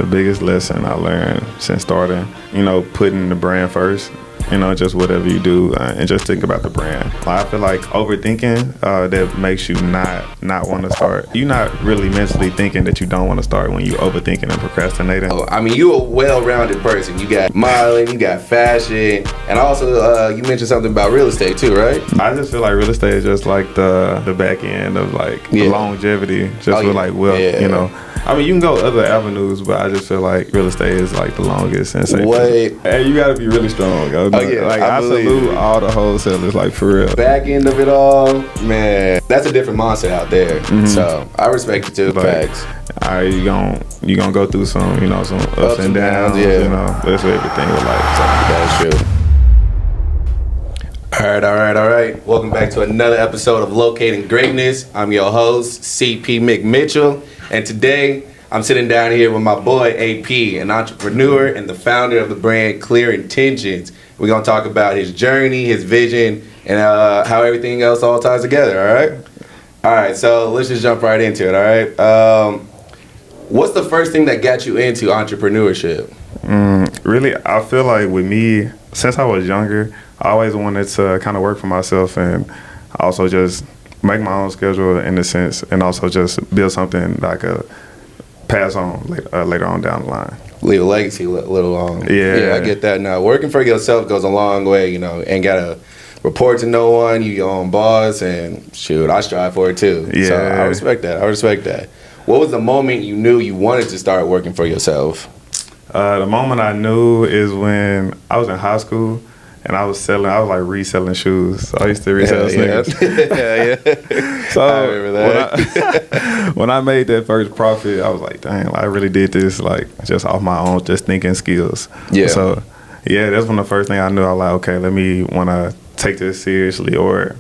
the biggest lesson I learned since starting, putting the brand first. Just whatever you do, and just think about the brand. I feel like overthinking that makes you not want to start. You're not really mentally thinking that you don't want to start when you overthinking and procrastinating. I mean, you're a well-rounded person. You got modeling, you got fashion, and also you mentioned something about real estate too, right? I just feel like real estate is just like the back end of like the longevity, just with like wealth, I mean, you can go other avenues, but I just feel like real estate is like the longest and safest. Hey, you gotta be really strong. I salute all the wholesalers, like for real. Back end of it all, man, that's a different mindset out there. So I respect it too. Facts. You gonna go through some, some ups and downs. That's everything with life. So that's true. All right. Welcome back to another episode of Locating Greatness. I'm your host, CP McMitchell, and today I'm sitting down here with my boy AP, an entrepreneur and the founder of the brand Clear Intentions. We're gonna talk about his journey, his vision, and how everything else all ties together. All right. So let's just jump right into it. All right. What's the first thing that got you into entrepreneurship? Really, I feel like with me, since I was younger, I always wanted to kind of work for myself and also just make my own schedule in a sense, and also just build something that I could pass on later on down the line. Leave a legacy a little long. Yeah, I get that now. Working for yourself goes a long way, ain't got to report to no one. You your own boss, and shoot, I strive for it too. Yeah. So I respect that. What was the moment you knew you wanted to start working for yourself? The moment I knew is when I was in high school. And I was like reselling shoes. So I used to resell sneakers. Yeah. So I remember that. When I made that first profit, I was like, dang, I really did this like just off my own, just thinking skills. Yeah. So that's when the first thing I knew. I was like, okay, let me want to take this seriously or,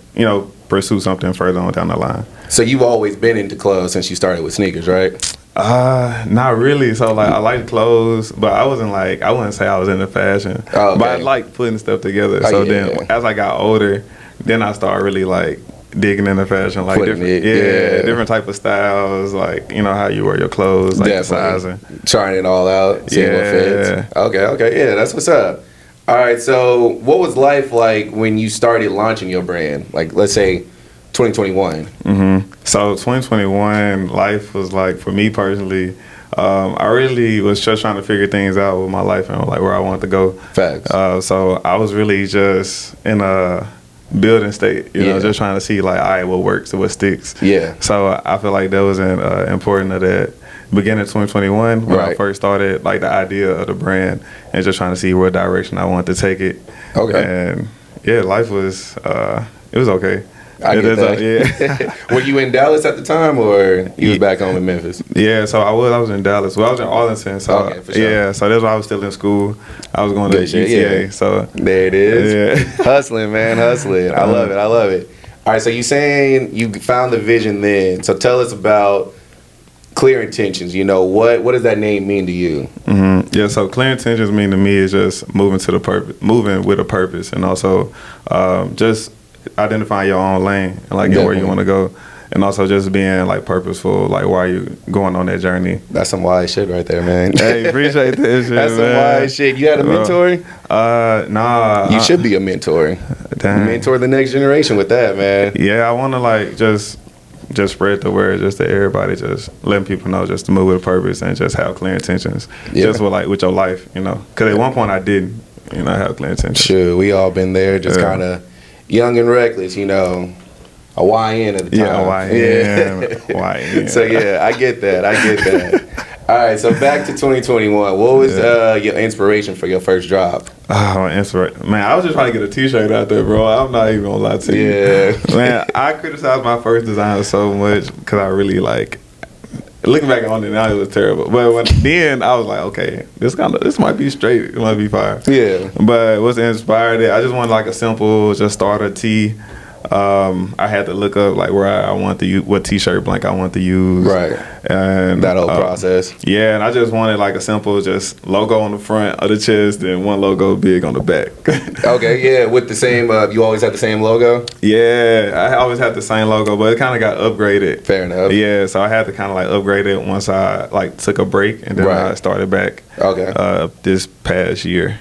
pursue something further on down the line. So you've always been into clothes since you started with sneakers, right? Not really. So like I like clothes, but I wouldn't say I was into fashion. Oh, okay. But I like putting stuff together. Then as I got older, then I started really like digging into fashion, like different type of styles, like how you wear your clothes, like the sizing, trying it all out, seeing what fits. Okay, that's what's up. All right, so what was life like when you started launching your brand? Like, let's say 2021. So 2021, life was like, for me personally, I really was just trying to figure things out with my life and like where I wanted to go. Facts. So I was really just in a building state, just trying to see like, all right, what works and what sticks. Yeah. So I feel like that was important of that. Beginning of 2021, when I first started, like the idea of the brand and just trying to see what direction I wanted to take it. Okay. And life was, it was okay. I get that. Were you in Dallas at the time, or you was back home in Memphis? Yeah, so I was in Dallas. Well, I was in Arlington. So for sure. Yeah, so that's why I was still in school. I was going to UTA. So there it is. Yeah. Hustling, man, hustling. I love it. All right, so you saying you found the vision then. So tell us about Clear Intentions. What does that name mean to you? Yeah, so Clear Intentions mean to me is just moving with a purpose, and also just identifying your own lane and like where you want to go, and also just being like purposeful, like why you going on that journey. That's some wise shit right there, man. Hey, appreciate that shit. That's some wise shit. You had a mentor? Nah. You should be a mentor. Damn. Mentor the next generation with that, man. Yeah, I want to like just spread the word, just to everybody, just letting people know, just to move with a purpose and just have clear intentions. Just with your life, because at one point I didn't, have clear intentions. Sure, we all been there, just kind of young and reckless, a YN at the time. Yeah, YN. So I get that. All right, so back to 2021. What was your inspiration for your first drop? Oh, inspiration. Man, I was just trying to get a t-shirt out there, bro. I'm not even gonna lie to you. Yeah. Man, I criticized my first design so much because I really looking back on it now, it was terrible. But then I was like, okay, this might be straight. It might be fire. Yeah. But what's inspired it? I just wanted like a simple, just starter tee. I had to look up like where I want to use, what t-shirt blank I want to use. Right. And That whole process. Yeah, and I just wanted like a simple just logo on the front of the chest and one logo big on the back. Okay, yeah, with the same, you always had the same logo? Yeah, I always had the same logo, but it kind of got upgraded. Fair enough. Yeah, so I had to kind of like upgrade it once I like took a break and then Right. I started back. Okay. This past year.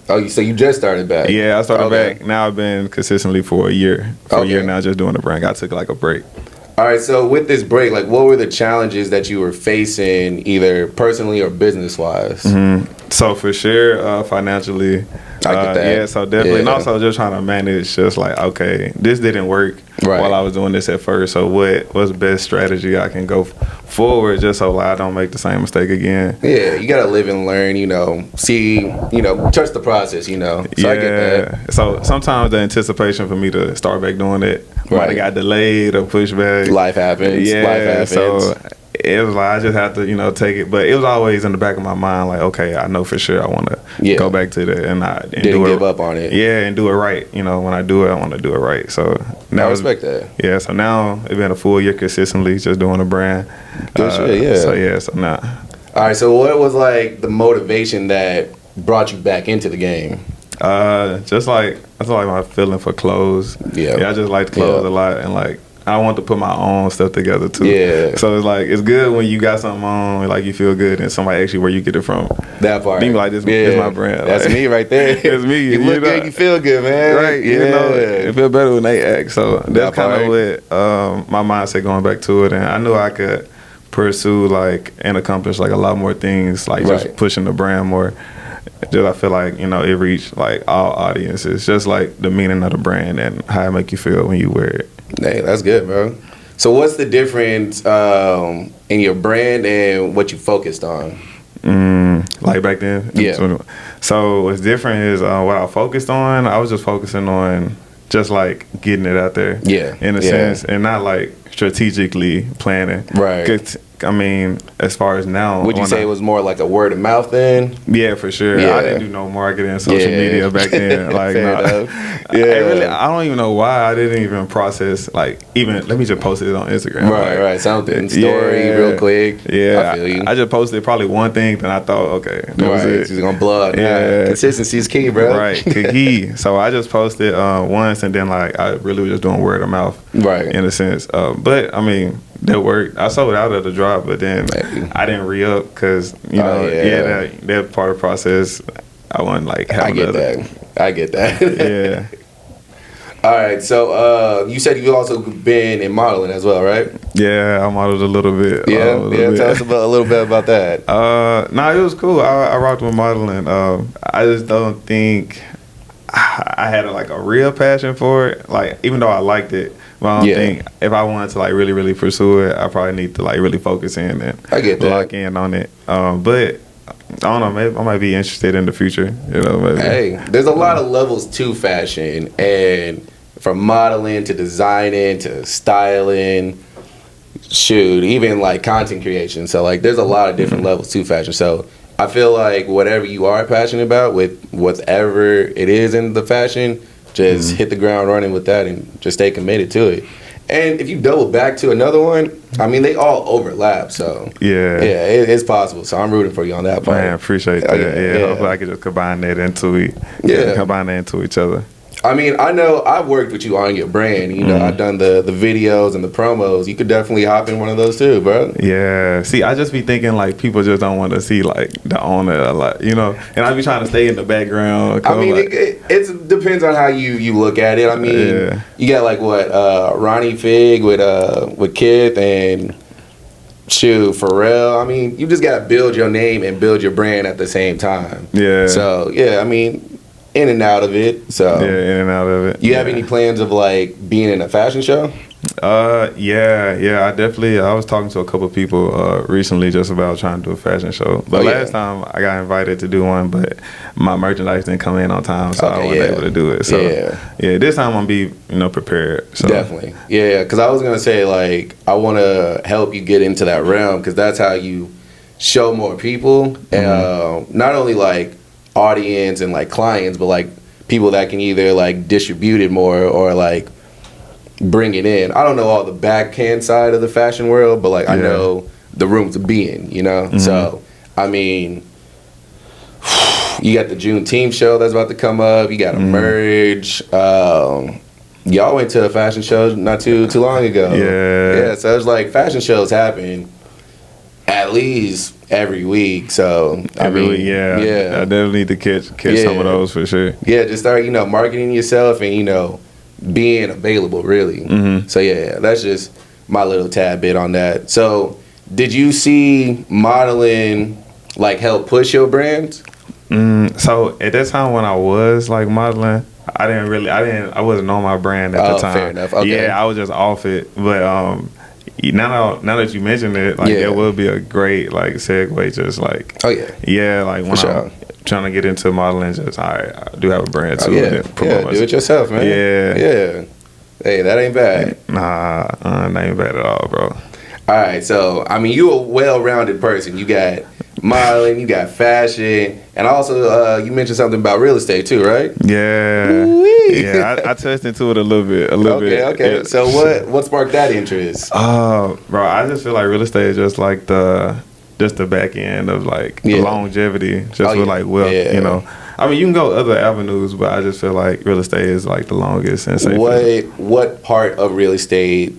Oh, so you just started back? Yeah, I started Okay. back. Now I've been consistently for a year. For a Okay. year now, just doing the brand. I took like a break. All right, so with this break, like, what were the challenges that you were facing, either personally or business-wise? So for sure, financially, I get that. yeah. So definitely, and Yeah. also just trying to manage. Just like, okay, this didn't work Right. while I was doing this at first. So what's the best strategy I can go forward, just so I don't make the same mistake again. Yeah, you gotta live and learn, see, trust the process, So I get that. So sometimes the anticipation for me to start back doing it might Right. have got delayed or pushed back. Life happens. Yeah. Life happens. So it was like I just have to, take it. But it was always in the back of my mind, like, okay, I know for sure I want to Yeah. go back to that and Didn't do it. give up on it. Yeah, and do it right. When I do it, I want to do it right. So now I respect that. Yeah. So now it's been a full year consistently just doing the brand. Good shit, yeah. So yeah. So now. All right, so what was like the motivation that brought you back into the game? Just like that's like my feeling for clothes. Yeah. I just like clothes Yeah. a lot, and like I want to put my own stuff together too. Yeah. So it's like it's good when you got something on, like you feel good, and somebody asks you where you get it from. That part. Be like, this is my brand. That's Like, me right there. It's me. You look good, you feel good, man. Right. Yeah. It feel better when they act. So that's kind of what my mindset going back to it, and I knew I could pursue like and accomplish like a lot more things, like just Right. pushing the brand more. Just I feel like it reached like all audiences. Just like the meaning of the brand and how it make you feel when you wear it. Hey, that's good, bro. So what's the difference in your brand and what you focused on? Like back then. Yeah. So what's different is what I focused on. I was just focusing on just like getting it out there. Yeah. In a Yeah. sense, and not like strategically planning. Right. 'Cause, I mean, as far as now, Would you when say it was more like a word of mouth then? Yeah, for sure. Yeah. I didn't do no marketing, social Yeah. media back then. Like, Fair nah. enough. I Yeah. don't even know why I didn't even process. Like, even let me just post it on Instagram. Right, like, right. Something story, yeah. real quick. Yeah, I feel you. I just posted probably one thing, then I thought, okay, that was Right, it. she's gonna blow up. Yeah. Nah, consistency is key, bro. Right, key. So I just posted once, and then like I really was just doing word of mouth, Right. in a sense. But I mean, that worked. I sold out of the drop, but then Maybe. I didn't re up because yeah. that part of the process. I wasn't like have I get another. that. I get that. Yeah, All right. So you said you've also been in modeling as well, right? yeah. I modeled a little bit. Yeah. a little Yeah. bit. Tell us a little bit about that. No, it was cool. I rocked with modeling. I just don't think I had like a real passion for it. Like, even though I liked it, but I don't think if I wanted to like really, really pursue it, I probably need to like really focus in and I get that. lock in on it. But I don't know. Maybe I might be interested in the future. Maybe. Hey, there's a lot of levels to fashion, and from modeling to designing to styling, shoot, even like content creation. So like, there's a lot of different levels to fashion. So I feel like whatever you are passionate about with whatever it is in the fashion, just hit the ground running with that and just stay committed to it. And if you double back to another one, I mean, they all overlap. So Yeah. it's possible. So I'm rooting for you on that part. Man, appreciate that. Yeah, hopefully I could just combine that into each other. I mean, I know I've worked with you on your brand. I've done the videos and the promos. You could definitely hop in one of those too, bro. Yeah. See, I just be thinking like people just don't want to see like the owner a lot, and I be trying to stay in the background. I mean, like, it depends on how you look at it. I mean, Yeah. you got like what Ronnie Fig with Kith and shoot Pharrell. I mean, you just gotta build your name and build your brand at the same time. Yeah. So yeah, I mean, in and out of it. So yeah, in and out of it. you have any plans of like being in a fashion show? Yeah. I was talking to a couple of people recently just about trying to do a fashion show. But last time I got invited to do one, but my merchandise didn't come in on time, so I wasn't able to do it. So yeah, this time I'm gonna be prepared. So. Definitely, yeah. Because I was gonna say like I want to help you get into that realm because that's how you show more people, and not only like audience and like clients, but like people that can either like distribute it more or like bring it in. I don't know all the backhand side of the fashion world, but like I know the room to be in, you know? So, I mean, you got the Juneteenth show that's about to come up. You got a merge. Y'all went to a fashion show not too long ago. Yeah. So it's like fashion shows happen at least every week. So I definitely need to catch some of those for sure. Yeah, just start marketing yourself and being available really. So yeah, that's just my little tad bit on that. So did you see modeling like help push your brand? So at that time when I was like modeling, I wasn't on my brand at the time. Fair enough. Okay. Yeah, I was just off it. But now that you mentioned it, like it will be a great like segue. Just like like when I'm trying to get into modeling, just I do have a brand too. Do it yourself, man. Yeah. Hey, that ain't bad. Nah, that ain't bad at all, bro. All right, so I mean, you a well-rounded person. You got modeling, you got fashion, and also you mentioned something about real estate too, right? Yeah, I touched into it a little bit. Okay. Yeah. So what sparked that interest? Bro, I just feel like real estate is just like the back end of like the longevity, just with like wealth, you know. I mean, you can go other avenues, but I just feel like real estate is like the longest and safest. What part of real estate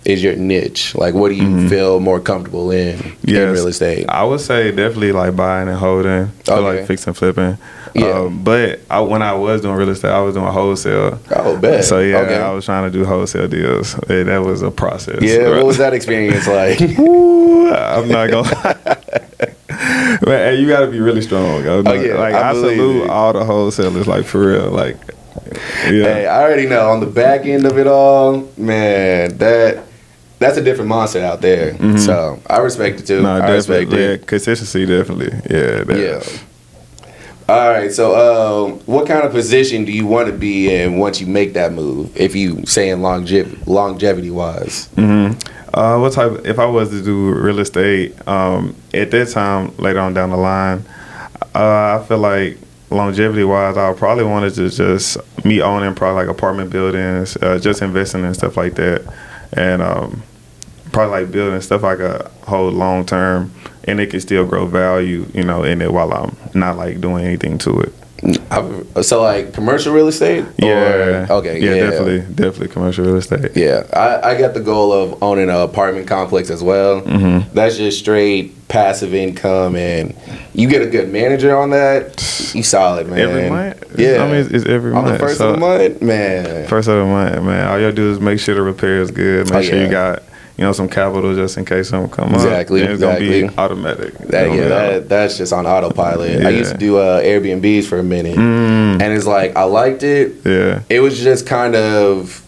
is your niche? Like, what do you feel more comfortable in real estate? I would say definitely like buying and holding, like fixing, flipping. But when I was doing real estate, I was doing wholesale. Oh, bet. So I was trying to do wholesale deals. That was a process. Yeah, what was that experience like? Ooh, I'm not gonna. Man, hey, you got to be really strong. I salute all the wholesalers, like for real, like. Yeah. Hey, I already know on the back end of it all, man, that's a different monster out there. So I respect it too. No, I respect it. Yeah, consistency definitely. Yeah. All right, so what kind of position do you want to be in once you make that move? If you saying longevity wise. What type? If I was to do real estate, at that time later on down the line, I feel like longevity wise, I probably wanted to just me owning probably like apartment buildings, just investing in stuff like that, and probably like building stuff I could hold long term, and it can still grow value, in it while I'm not like doing anything to it. So like commercial real estate? Definitely commercial real estate. Yeah, I got the goal of owning an apartment complex as well. That's just straight passive income, and you get a good manager on that, you solid, man. Every month? Yeah. I mean, it's every month. On the first of the month, man. First of the month, man. All you gotta do is make sure the repair is good, make sure you got some capital just in case something come up. It's gonna be automatic. That's just on autopilot. I used to do Airbnbs for a minute, and it's like I liked it. Yeah, it was just kind of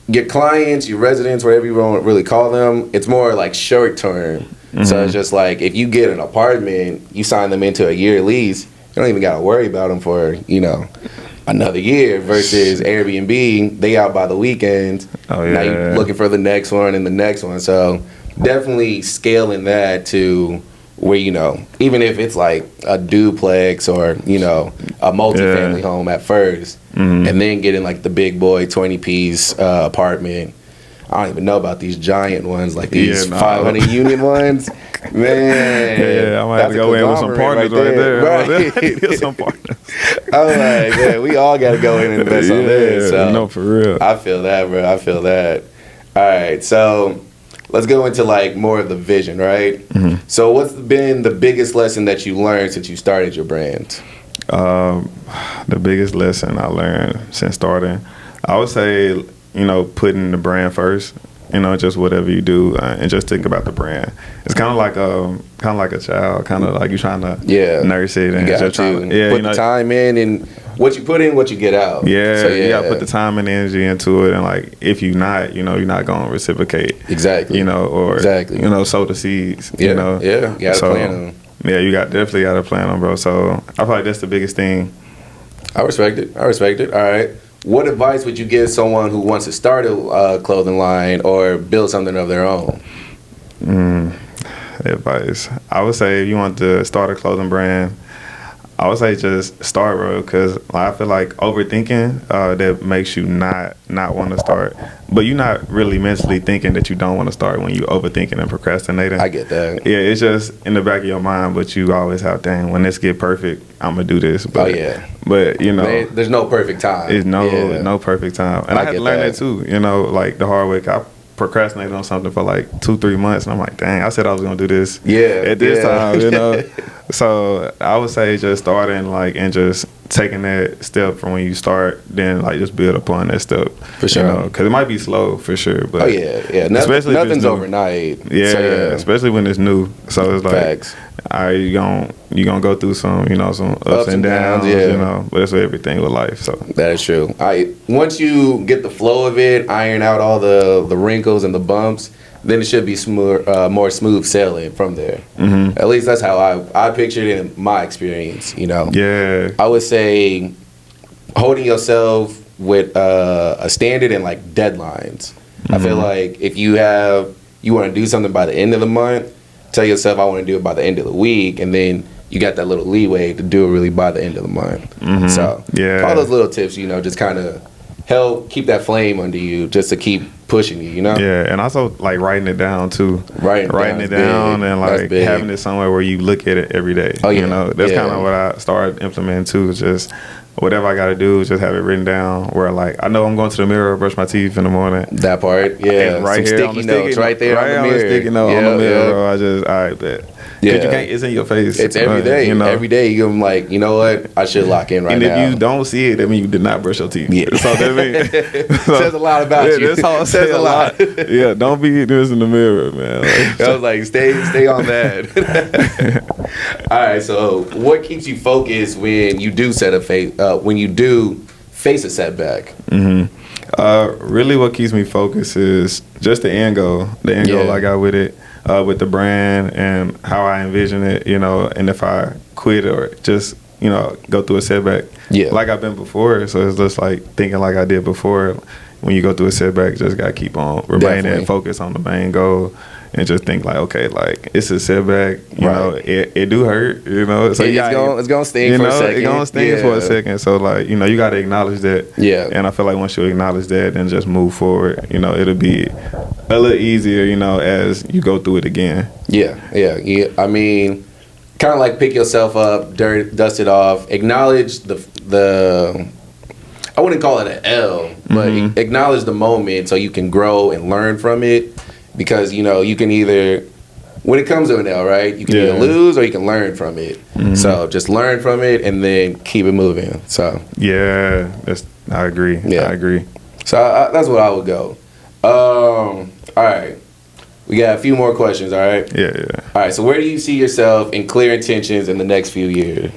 your clients, your residents, whatever you want to really call them. It's more like short term. So it's just like if you get an apartment, you sign them into a year lease. You don't even gotta worry about them for another year versus Airbnb, they out by the weekend. Now you're looking for the next one and the next one. So definitely scaling that to where, even if it's like a duplex or, a multifamily home at first, and then getting like the big boy 20-piece apartment. I don't even know about these giant ones, like these 500 unit ones. Man. Yeah, I might have to go in with some partners right there. Right. Some partners. I'm like, yeah, we all got to go in and invest on this. So no, for real. I feel that, bro. I feel that. All right, so let's go into like more of the vision, right? So what's been the biggest lesson that you learned since you started your brand? The biggest lesson I learned since starting, I would say, putting the brand first. Just whatever you do, and just think about the brand. It's kind of like a child, kind of like you're trying to nurse it, and you just trying to put the time in, and what you put in, what you get out. Yeah, so, you gotta put the time and energy into it, and like if you're not, you're not gonna reciprocate. Exactly. Sow the seeds. You gotta plan on. Yeah, you definitely got to plan on, bro. So I feel like that's the biggest thing. I respect it. All right. What advice would you give someone who wants to start a clothing line or build something of their own? Advice. I would say if you want to start a clothing brand, I would say just start, bro, because I feel like overthinking that makes you not want to start. But you're not really mentally thinking that you don't want to start when you overthinking and procrastinating. I get that. Yeah, it's just in the back of your mind, but you always have, dang, when this get perfect, I'm going to do this. But, But, there's no perfect time. It's no perfect time. And I had to learn that too, like the hard way. I procrastinated on something for like 2-3 months, and I'm like, dang, I said I was gonna do this at this time, So I would say just starting and just taking that step from when you start, then just build upon that step for sure. Because it might be slow for sure, but nothing's overnight. Especially when it's new. So it's like, facts. You gonna go through some some ups and downs, but it's everything with life. So that is true. Once you get the flow of it, iron out all the wrinkles and the bumps, then it should be more smooth sailing from there. Mm-hmm. At least that's how I pictured it in my experience. Yeah. I would say holding yourself with a standard and deadlines. Mm-hmm. I feel like if you want to do something by the end of the month, tell yourself I want to do it by the end of the week, and then you got that little leeway to do it really by the end of the month. Mm-hmm. So all those little tips, just kind of help keep that flame under you, just to keep pushing you, Yeah, and also writing it down too. Writing it down and having it somewhere where you look at it every day. Oh yeah, that's kind of what I started implementing too. Just whatever I got to do, just have it written down where I know I'm going to the mirror, brush my teeth in the morning. That part, yeah. And right some here sticky notes right there right on the mirror. Sticky note on the mirror, bro. I bet. Yeah, you can't, it's in your face. It's every day. Every day you're like, you know what? I should lock in right now. And if you don't see it, that means you did not brush your teeth. Yeah. So that means says a lot about you. That's all it says a lot. Yeah, don't be this in the mirror, man. I was like, stay on that. All right. So, what keeps you focused when you do face a setback? Mm-hmm. Really, what keeps me focused is just the end goal. The end goal I got with it. With the brand and how I envision it, and if I quit or just, go through a setback, like I've been before. So it's just thinking like I did before. When you go through a setback, just got to keep on remaining focused on the main goal and just think it's a setback, it do hurt, so it's gonna sting for a second. It's gonna sting for a second. So you got to acknowledge that. Yeah. And I feel like once you acknowledge that and just move forward, it'll be a little easier, as you go through it again. Yeah. I mean, kind of pick yourself up, dust it off, acknowledge the I wouldn't call it an L, but acknowledge the moment so you can grow and learn from it. Because, you can either, when it comes to an L, right, you can either lose or you can learn from it. Mm-hmm. So just learn from it and then keep it moving. So yeah, I agree. Yeah. I agree. So that's what I would go. All right. We got a few more questions, all right? Yeah. All right, so where do you see yourself in clear intentions in the next few years?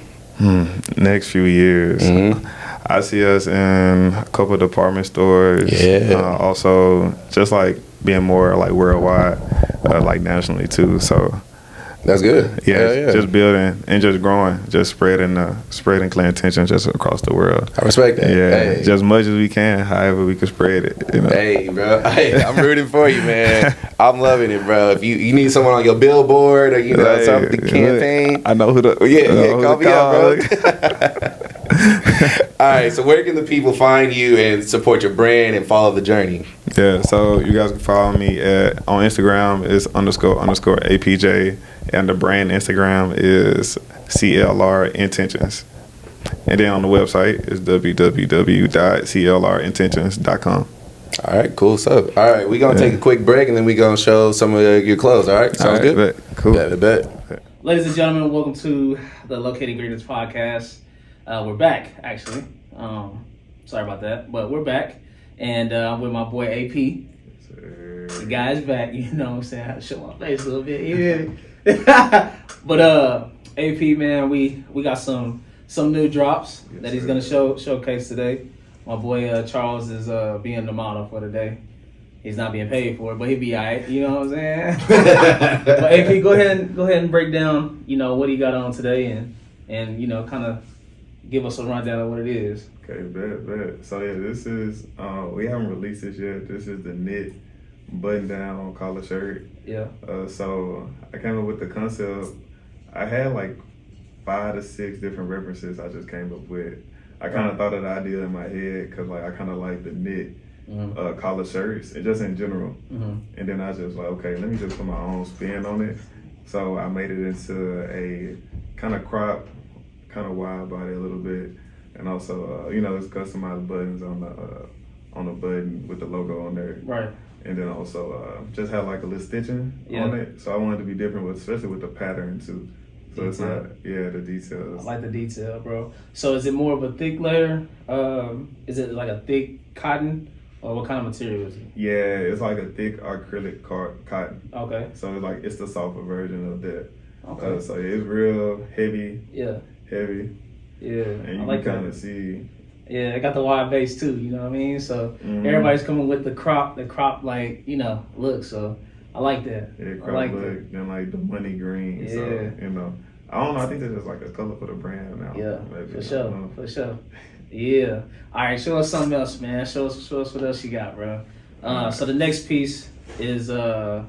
Next few years. Mm-hmm. I see us in a couple of department stores. Yeah. Also, just being more worldwide, nationally too. So that's good. Yeah, just building and just growing, just spreading clear intention just across the world. I respect that. Yeah, just much as we can, however we can spread it. Hey, bro. Hey, I'm rooting for you, man. I'm loving it, bro. If you need someone on your billboard or something campaign, I know who to. Call me up, bro. All right, so where can the people find you and support your brand and follow the journey? Yeah, so you guys can follow me on Instagram is __APJ, and the brand Instagram is CLR Intentions. And then on the website is www.clrintentions.com. All right, cool stuff. All right, we're going to take a quick break, and then we're going to show some of your clothes, all right? Sounds good? Bet. Cool. Bet. Ladies and gentlemen, welcome to the Locating Greatness podcast. We're back, actually. Sorry about that, but we're back. And I'm with my boy AP. The guy's back, you know what I'm saying? I had to show my face a little bit, you hear me? But AP, man, we got some new drops that he's gonna showcase today. My boy Charles is being the model for today. He's not being paid for it, but he'll be alright, you know what I'm saying? But AP, go ahead and break down, what he got on today and kind of give us a rundown of what it is. Okay, bet. So yeah, this is we haven't released this yet. This is the knit button-down collar shirt. Yeah. So I came up with the concept. I had 5 to 6 different references I just came up with. I kind of thought of the idea in my head because like I kind of like the knit collar shirts and just in general. And then I just like, okay, let me just put my own spin on it. So I made it into a kind of crop, kind of wide body a little bit, and also it's customized buttons on the button with the logo on there. Right. And then also just had like a little stitching on it. So I wanted to be different, especially with the pattern too. So it's not, the details. I like the detail, bro. So is it more of a thick layer? Is it like a thick cotton? Or what kind of material is it? Yeah, it's like a thick acrylic cotton. Okay. So it's the softer version of that. Okay. So it's real heavy. Yeah. Heavy. Yeah. And you like can kind of see. Yeah, it got the wide base too, you know what I mean? So everybody's coming with the crop like, look. So I like that. Yeah, crop I like look, that. then like the money green. Yeah. So, I don't know, I think that's just like a color for the brand now. Yeah, maybe. for sure. Yeah. All right, show us something else, man. Show us what else you got, bro. So the next piece is the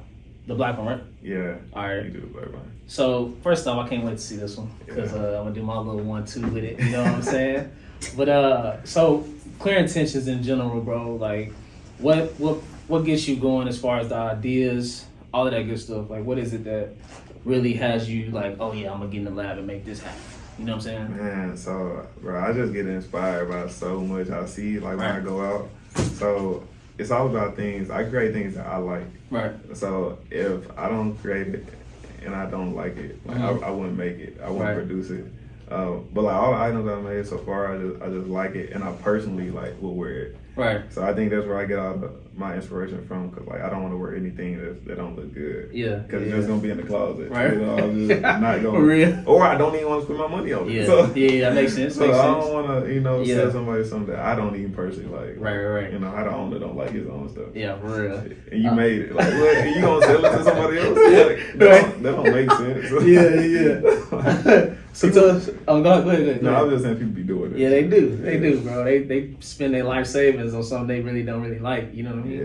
black one, right? Yeah. All right. You do the black one. So first off, I can't wait to see this one because I'm gonna do my little 1-2 with it. You know what I'm saying? But so clear intentions in general, bro. Like, what gets you going as far as the ideas, all of that good stuff? Like, what is it that really has you like, oh yeah, I'm gonna get in the lab and make this happen? You know what I'm saying? Man, so bro, I just get inspired by so much I see like when I go out. So it's all about things. I create things that I like. Right. So if I don't create it and I don't like it, like I wouldn't make it. I wouldn't produce it. But like all the items I made so far, I just like it, and I personally like will wear it. Right. So I think that's where I get all my inspiration from, because like I don't want to wear anything that don't look good. Yeah. Because it's just gonna be in the closet. Right. I'm just not going. For real. Or I don't even want to spend my money on it. Yeah. So, that makes sense. So I don't want to, sell somebody something that I don't even personally like. Right. How the owner don't like his own stuff. Yeah, for real. And you made it. Like, what? You gonna sell it to somebody else? Like, that don't make sense. Yeah. So tell us. Oh, go ahead. No, I'm just saying people be doing it. Yeah, they do. They do, bro. They spend their life savings on something they really don't like. You know what I mean?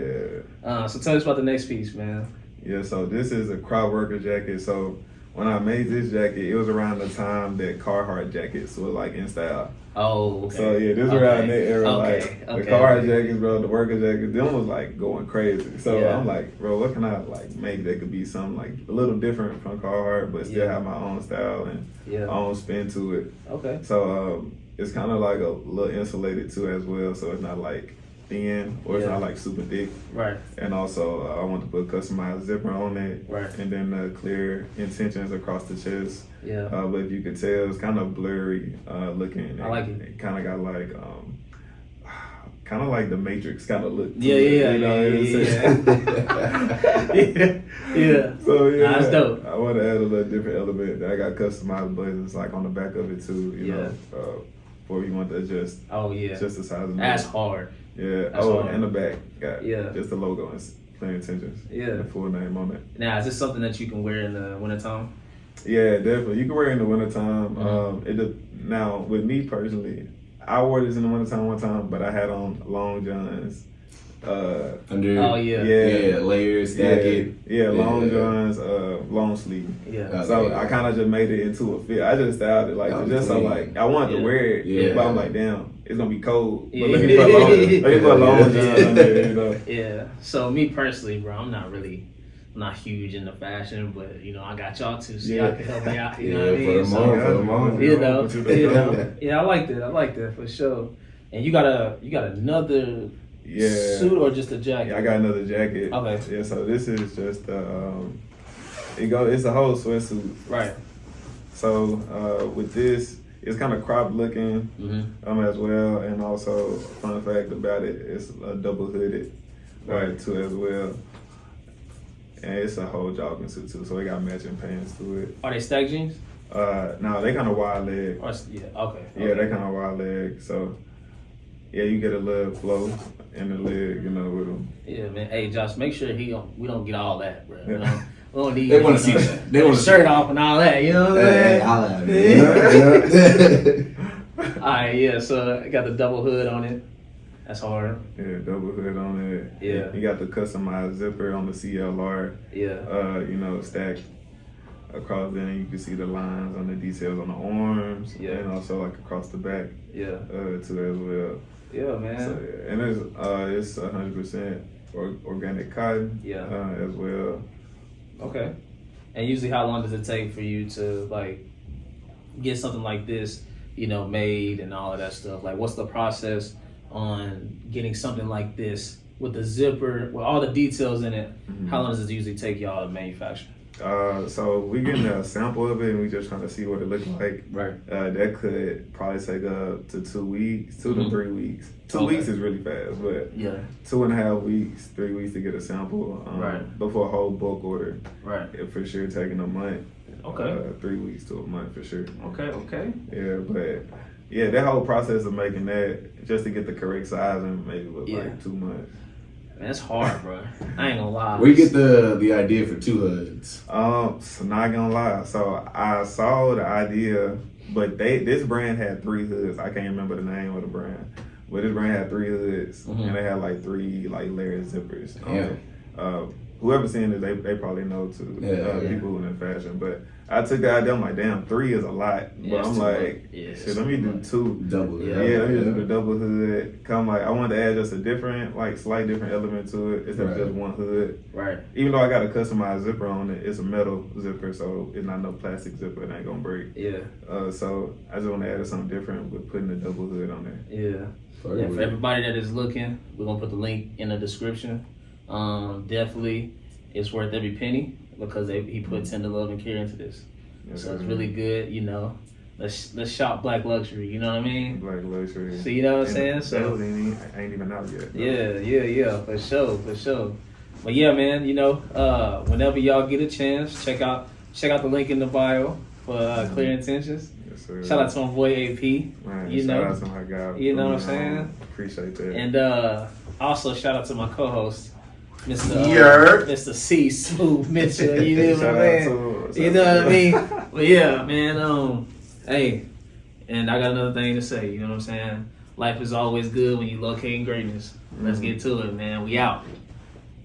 Yeah. So tell us about the next piece, man. Yeah. So this is a crop worker jacket. So when I made this jacket, it was around the time that Carhartt jackets were like in style. Oh, okay. So yeah, this is around that era. Okay. Like the Carhartt jackets, bro, the worker jackets, them was like going crazy. So I'm like, bro, what can I like make that could be something like a little different from Carhartt, but still have my own style and my own spin to it. Okay. So it's kind of like a little insulated too as well, so it's not like thin or it's not like super thick. Right. And also I want to put customized zipper on it. Right. And then clear intentions across the chest. Yeah. But if you can tell, it's kind of blurry looking. I like it. It kind of got like kind of like the Matrix kind of look. Yeah. So that's dope. I want to add a little different element. I got customized buttons like on the back of it too. You know, for you want to adjust. Oh yeah. Just the size of the That's hard. Yeah. That's hard. And the back got just the logo and clear intentions. Yeah. The full name on it. Now, is this something that you can wear in the wintertime? Yeah, definitely. You can wear it in the wintertime. Now, with me personally, I wore this in the wintertime one time, but I had on long johns. Layers, jacket. Long johns, long sleeve. Yeah. So I kind of just made it into a fit. I just styled it I wanted to wear it, but I'm like, damn, it's gonna be cold. But let me put long johns on there, Yeah. So me personally, bro, I'm not huge into fashion, but I got y'all too, so y'all can help me out. You know what I mean? For the moment. Yeah, I like that for sure. And you got another suit or just a jacket? Yeah, I got another jacket. Okay. Yeah, so this is just it's a whole sweatsuit. Right. So with this, it's kind of crop looking as well, and also fun fact about it, it's a double hooded too as well. And it's a whole jogging suit too, so it got matching pants to it. Are they stack jeans? No, they kind of wide leg. Okay. Yeah, they kind of wide leg. So yeah, you get a little flow in the leg, with them. Yeah, man. Hey, Josh, make sure we don't get all that, bro. Yeah. We don't need. They want to see that. They want to shirt off and all that. You know what I'm saying? All right. Yeah. So I got the double hood on it. That's hard. Yeah, double hood on it. Yeah. You got the customized zipper on the CLR. Yeah. Stacked. across there, and you can see the lines on the details on the arms, and also like across the back, too as well. Yeah, man. So, and it's 100% organic cotton, as well. Okay. And usually, how long does it take for you to like get something like this, made and all of that stuff? Like, what's the process on getting something like this with the zipper, with all the details in it? Mm-hmm. How long does it usually take y'all to manufacture? So we getting a sample of it, and we just trying to see what it looks like. Right. That could probably take up to 2 weeks, 2 to 3 weeks. 2 weeks is really fast, but 2.5 weeks, 3 weeks to get a sample. Before a whole bulk order. Right. It for sure taking a month. Okay. 3 weeks to a month for sure. Okay. Yeah, but that whole process of making that just to get the correct size and maybe with like 2 months. Man, it's hard, bro. I ain't gonna lie. Where you get the idea for 2 hoods? So not gonna lie. So I saw the idea, but this brand had 3 hoods. I can't remember the name of the brand, but this brand had 3 hoods, and they had like 3 like layered zippers. Whoever seen it, they probably know too. People who in fashion, but I took the idea. I'm like, damn, 3 is a lot. But I'm like, shit, let me do 2. Double. Let me just do the double hood. I wanted to add just a different, like slight different element to it instead of just one hood. Right. Even though I got a customized zipper on it, it's a metal zipper, so it's not no plastic zipper. It ain't gonna break. Yeah. So I just want to add something different with putting the double hood on there. Yeah. For everybody that is looking, we're gonna put the link in the description. Definitely, it's worth every penny because he put tender love and care into this. So it's really good, Let's shop Black Luxury, you know what I mean? Black Luxury. So you know what I'm saying? So ain't even out yet. Yeah, for sure. But yeah, man, whenever y'all get a chance, check out the link in the bio for Clear Intentions. Yes, sir. Shout out to my boy AP. Man, shout out to my guy. You know what I'm saying? Appreciate that. And also shout out to my co-host, Mr. C. Smooth Mitchell. You know what I mean? You know what I mean? But yeah, man. Hey, and I got another thing to say. You know what I'm saying? Life is always good when you locating greatness. Let's get to it, man. We out.